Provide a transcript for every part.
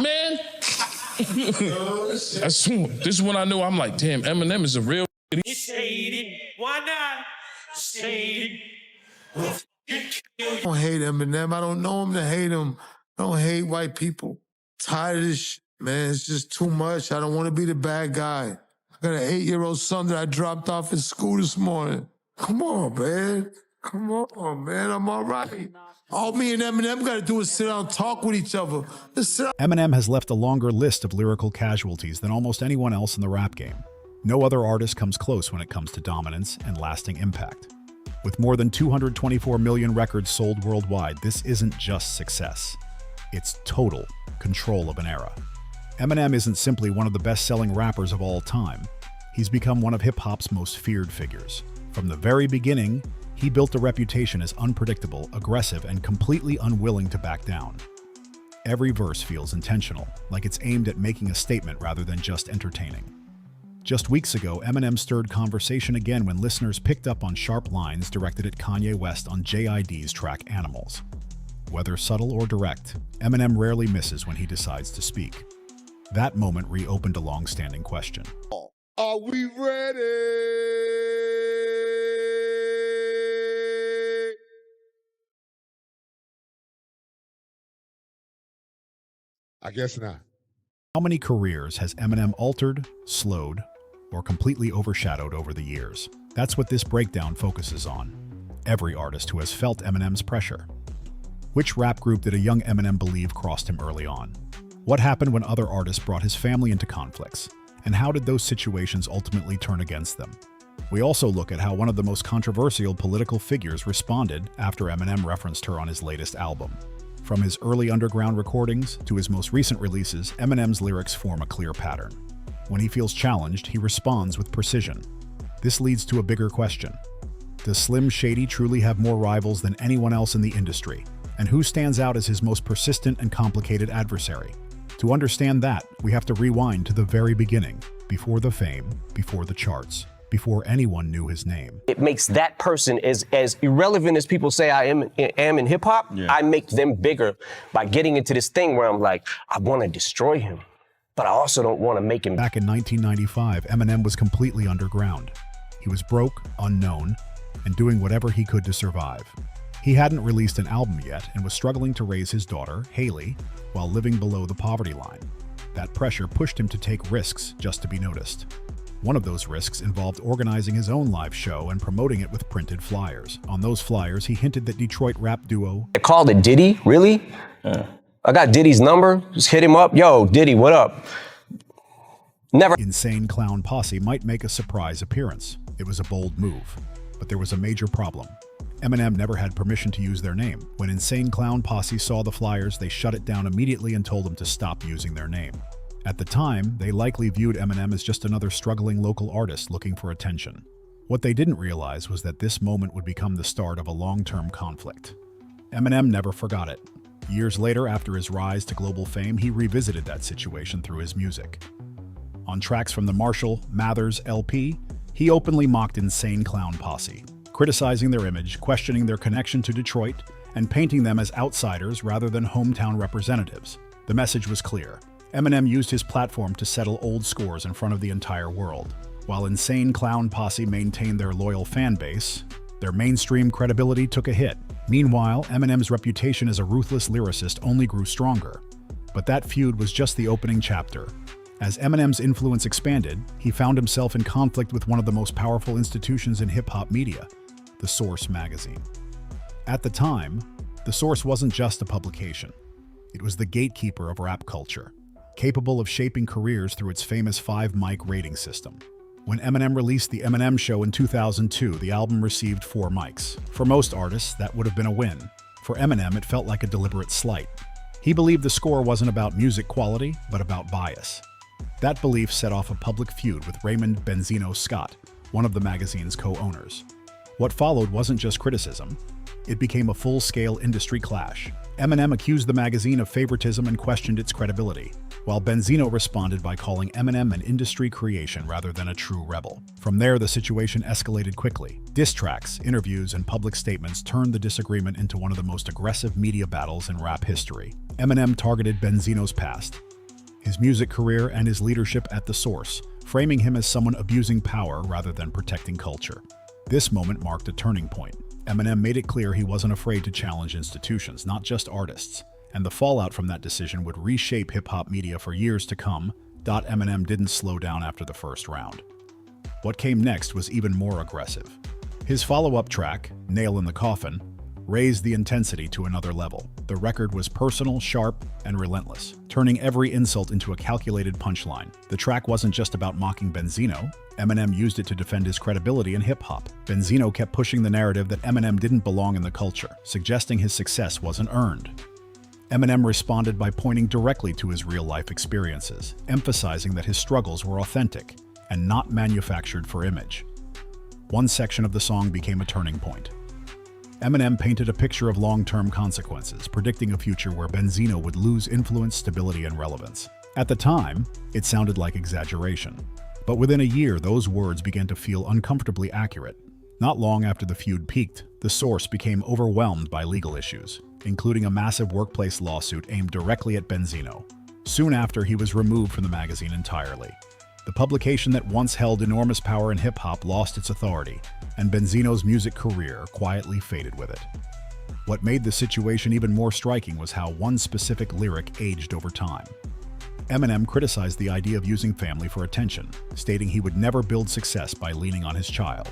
man. This is when I knew. I'm like, damn, Eminem is a real. Shady, why not? Shady. I don't hate Eminem. I don't know him to hate him. I don't hate white people. Tired of this shit, man. It's just too much. I don't want to be the bad guy. I got an 8-year-old son that I dropped off at school this morning. Come on, man. Come on, man. I'm all right. All me and Eminem got to do is sit down and talk with each other. Let's sit down. Eminem has left a longer list of lyrical casualties than almost anyone else in the rap game. No other artist comes close when it comes to dominance and lasting impact. With more than 224 million records sold worldwide, this isn't just success. It's total control of an era. Eminem isn't simply one of the best-selling rappers of all time. He's become one of hip-hop's most feared figures. From the very beginning, he built a reputation as unpredictable, aggressive, and completely unwilling to back down. Every verse feels intentional, like it's aimed at making a statement rather than just entertaining. Just weeks ago, Eminem stirred conversation again when listeners picked up on sharp lines directed at Kanye West on JID's track Animals. Whether subtle or direct, Eminem rarely misses when he decides to speak. That moment reopened a long-standing question. Are we ready? I guess not. How many careers has Eminem altered, slowed, or completely overshadowed over the years? That's what this breakdown focuses on. Every artist who has felt Eminem's pressure. Which rap group did a young Eminem believe crossed him early on? What happened when other artists brought his family into conflicts? And how did those situations ultimately turn against them? We also look at how one of the most controversial political figures responded after Eminem referenced her on his latest album. From his early underground recordings to his most recent releases, Eminem's lyrics form a clear pattern. When he feels challenged, he responds with precision. This leads to a bigger question. Does Slim Shady truly have more rivals than anyone else in the industry? And who stands out as his most persistent and complicated adversary? To understand that, we have to rewind to the very beginning, before the fame, before the charts, before anyone knew his name. It makes that person as irrelevant as people say I am in hip hop. Yeah. I make them bigger by getting into this thing where I'm like, I want to destroy him, but I also don't want to make him. Back in 1995, Eminem was completely underground. He was broke, unknown, and doing whatever he could to survive. He hadn't released an album yet and was struggling to raise his daughter, Haley, while living below the poverty line. That pressure pushed him to take risks just to be noticed. One of those risks involved organizing his own live show and promoting it with printed flyers. On those flyers, he hinted that Detroit rap duo... They called it Diddy? Really? Yeah. I got Diddy's number. Just hit him up. Yo, Diddy, what up? Never. Insane Clown Posse might make a surprise appearance. It was a bold move. But there was a major problem. Eminem never had permission to use their name. When Insane Clown Posse saw the flyers, they shut it down immediately and told him to stop using their name. At the time, they likely viewed Eminem as just another struggling local artist looking for attention. What they didn't realize was that this moment would become the start of a long-term conflict. Eminem never forgot it. Years later, after his rise to global fame, he revisited that situation through his music. On tracks from the Marshall Mathers LP, he openly mocked Insane Clown Posse, criticizing their image, questioning their connection to Detroit, and painting them as outsiders rather than hometown representatives. The message was clear. Eminem used his platform to settle old scores in front of the entire world. While Insane Clown Posse maintained their loyal fan base, their mainstream credibility took a hit. Meanwhile, Eminem's reputation as a ruthless lyricist only grew stronger. But that feud was just the opening chapter. As Eminem's influence expanded, he found himself in conflict with one of the most powerful institutions in hip-hop media, The Source magazine. At the time, The Source wasn't just a publication. It was the gatekeeper of rap culture, capable of shaping careers through its famous 5-mic rating system. When Eminem released The Eminem Show in 2002, the album received 4 mics. For most artists, that would have been a win. For Eminem, it felt like a deliberate slight. He believed the score wasn't about music quality, but about bias. That belief set off a public feud with Raymond Benzino Scott, one of the magazine's co-owners. What followed wasn't just criticism. It became a full-scale industry clash. Eminem accused the magazine of favoritism and questioned its credibility, while Benzino responded by calling Eminem an industry creation rather than a true rebel. From there, the situation escalated quickly. Diss tracks, interviews, and public statements turned the disagreement into one of the most aggressive media battles in rap history. Eminem targeted Benzino's past, his music career, and his leadership at the source, framing him as someone abusing power rather than protecting culture. This moment marked a turning point. Eminem made it clear he wasn't afraid to challenge institutions, not just artists, and the fallout from that decision would reshape hip-hop media for years to come. Eminem didn't slow down after the first round. What came next was even more aggressive. His follow-up track, Nail in the Coffin, raised the intensity to another level. The record was personal, sharp, and relentless, turning every insult into a calculated punchline. The track wasn't just about mocking Benzino. Eminem used it to defend his credibility in hip-hop. Benzino kept pushing the narrative that Eminem didn't belong in the culture, suggesting his success wasn't earned. Eminem responded by pointing directly to his real-life experiences, emphasizing that his struggles were authentic and not manufactured for image. One section of the song became a turning point. Eminem painted a picture of long-term consequences, predicting a future where Benzino would lose influence, stability, and relevance. At the time, it sounded like exaggeration. But within a year, those words began to feel uncomfortably accurate. Not long after the feud peaked, the source became overwhelmed by legal issues, including a massive workplace lawsuit aimed directly at Benzino. Soon after, he was removed from the magazine entirely. The publication that once held enormous power in hip-hop lost its authority, and Benzino's music career quietly faded with it. What made the situation even more striking was how one specific lyric aged over time. Eminem criticized the idea of using family for attention, stating he would never build success by leaning on his child.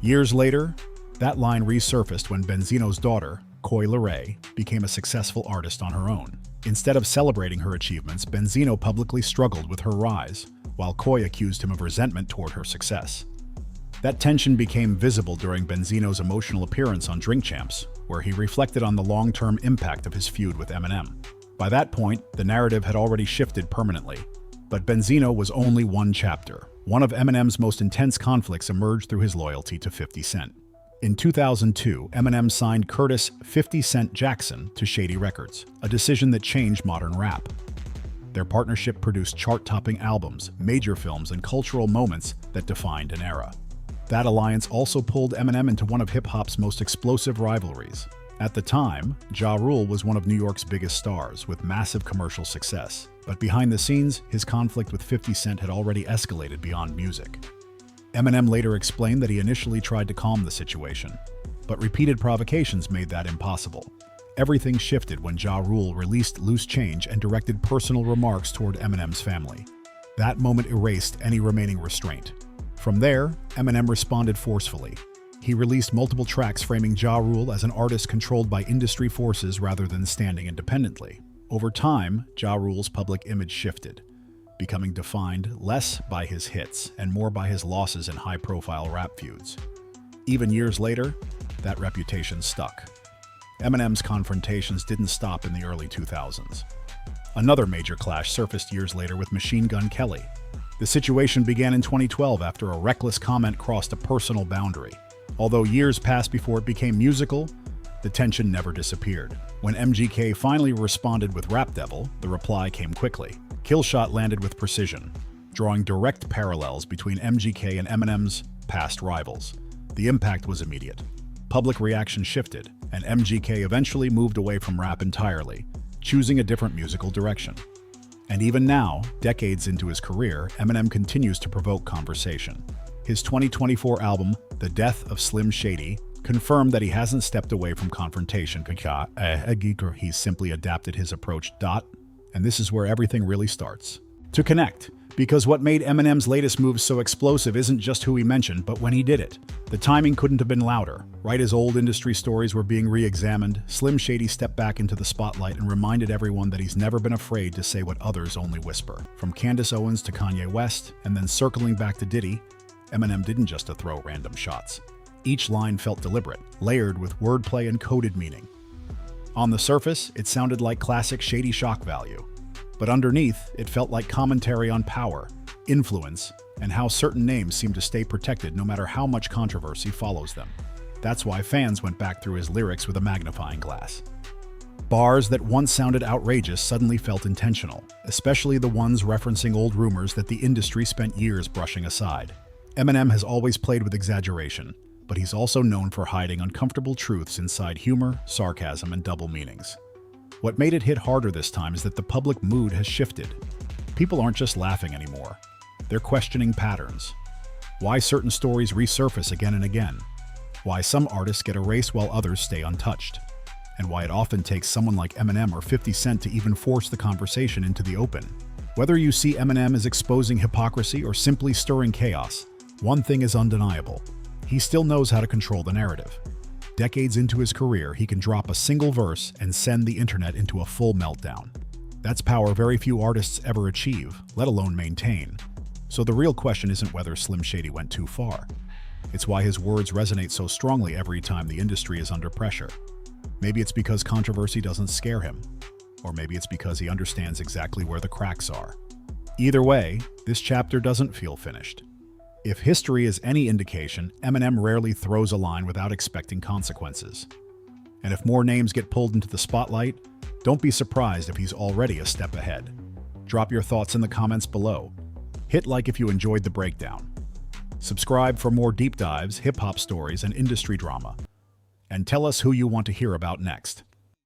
Years later, that line resurfaced when Benzino's daughter, Coi Leray, became a successful artist on her own. Instead of celebrating her achievements, Benzino publicly struggled with her rise, while Coi accused him of resentment toward her success. That tension became visible during Benzino's emotional appearance on Drink Champs, where he reflected on the long-term impact of his feud with Eminem. By that point, the narrative had already shifted permanently. But Benzino was only one chapter. One of Eminem's most intense conflicts emerged through his loyalty to 50 Cent. In 2002, Eminem signed Curtis 50 Cent Jackson to Shady Records, a decision that changed modern rap. Their partnership produced chart-topping albums, major films, and cultural moments that defined an era. That alliance also pulled Eminem into one of hip-hop's most explosive rivalries. At the time, Ja Rule was one of New York's biggest stars, with massive commercial success. But behind the scenes, his conflict with 50 Cent had already escalated beyond music. Eminem later explained that he initially tried to calm the situation, but repeated provocations made that impossible. Everything shifted when Ja Rule released Loose Change and directed personal remarks toward Eminem's family. That moment erased any remaining restraint. From there, Eminem responded forcefully. He released multiple tracks framing Ja Rule as an artist controlled by industry forces rather than standing independently. Over time, Ja Rule's public image shifted, becoming defined less by his hits and more by his losses in high-profile rap feuds. Even years later, that reputation stuck. Eminem's confrontations didn't stop in the early 2000s. Another major clash surfaced years later with Machine Gun Kelly. The situation began in 2012 after a reckless comment crossed a personal boundary. Although years passed before it became musical, the tension never disappeared. When MGK finally responded with Rap Devil, the reply came quickly. Killshot landed with precision, drawing direct parallels between MGK and Eminem's past rivals. The impact was immediate. Public reaction shifted, and MGK eventually moved away from rap entirely, choosing a different musical direction. And even now, decades into his career, Eminem continues to provoke conversation. His 2024 album, The Death of Slim Shady, confirmed that he hasn't stepped away from confrontation. He's simply adapted his approach. And this is where everything really starts. To connect. Because what made Eminem's latest moves so explosive isn't just who he mentioned, but when he did it. The timing couldn't have been louder. Right as old industry stories were being re-examined, Slim Shady stepped back into the spotlight and reminded everyone that he's never been afraid to say what others only whisper. From Candace Owens to Kanye West, and then circling back to Diddy, Eminem didn't just throw random shots. Each line felt deliberate, layered with wordplay and coded meaning. On the surface, it sounded like classic Shady shock value. But underneath, it felt like commentary on power, influence, and how certain names seem to stay protected no matter how much controversy follows them. That's why fans went back through his lyrics with a magnifying glass. Bars that once sounded outrageous suddenly felt intentional, especially the ones referencing old rumors that the industry spent years brushing aside. Eminem has always played with exaggeration, but he's also known for hiding uncomfortable truths inside humor, sarcasm, and double meanings. What made it hit harder this time is that the public mood has shifted. People aren't just laughing anymore. They're questioning patterns. Why certain stories resurface again and again. Why some artists get erased while others stay untouched. And why it often takes someone like Eminem or 50 Cent to even force the conversation into the open. Whether you see Eminem as exposing hypocrisy or simply stirring chaos, one thing is undeniable. He still knows how to control the narrative. Decades into his career, he can drop a single verse and send the internet into a full meltdown. That's power very few artists ever achieve, let alone maintain. So the real question isn't whether Slim Shady went too far. It's why his words resonate so strongly every time the industry is under pressure. Maybe it's because controversy doesn't scare him, or maybe it's because he understands exactly where the cracks are. Either way, this chapter doesn't feel finished. If history is any indication, Eminem rarely throws a line without expecting consequences. And if more names get pulled into the spotlight, don't be surprised if he's already a step ahead. Drop your thoughts in the comments below. Hit like if you enjoyed the breakdown. Subscribe for more deep dives, hip-hop stories, and industry drama. And tell us who you want to hear about next.